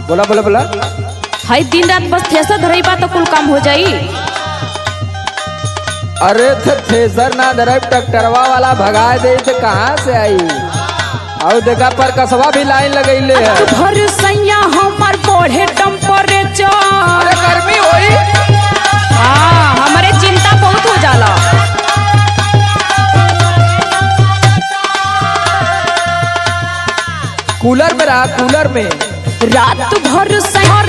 बोला बोला बोला। हाई दिन रात बस थ्रेसर धरई बा तो कुल काम हो जाई। अरे थ्रेसर ना धरे ट्रैक्टरवा वाला भगा दे तो कहाँ से आई। और देखा पर कसवा भी लाइन लगैले है। भर सैया हमर बढ़े टेम्परेचर। अरे गर्मी होई। हाँ हमारे चिंता बहुत हो जाला। कूलर में रहा, कूलर में रात भर सैया